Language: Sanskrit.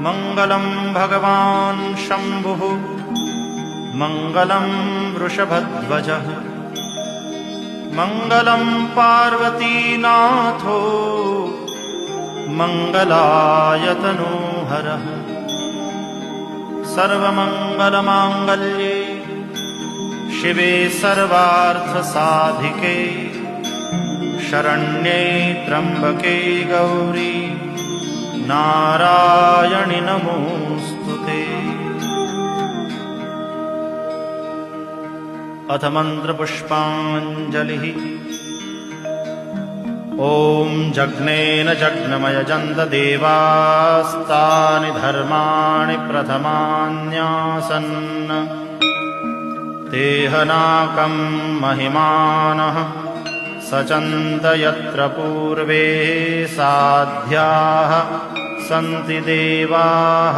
मङ्गलं भगवान् शम्भुः मङ्गलं वृषभध्वजः मङ्गलं पार्वतीनाथो मङ्गलायतनोहरः सर्वमङ्गलमाङ्गल्ये शिवे सर्वार्थसाधिके शरण्ये त्र्यम्बके गौरी नारायणि नमोऽस्तुते। अथ मन्त्रपुष्पाञ्जलिः। ॐ जग्नेन जग्नमयजन्त देवास्तानि धर्माणि प्रथमान्यासन् तेहनाकं महिमानः सचन्त यत्र पूर्वे साध्याः सन्ति देवाः।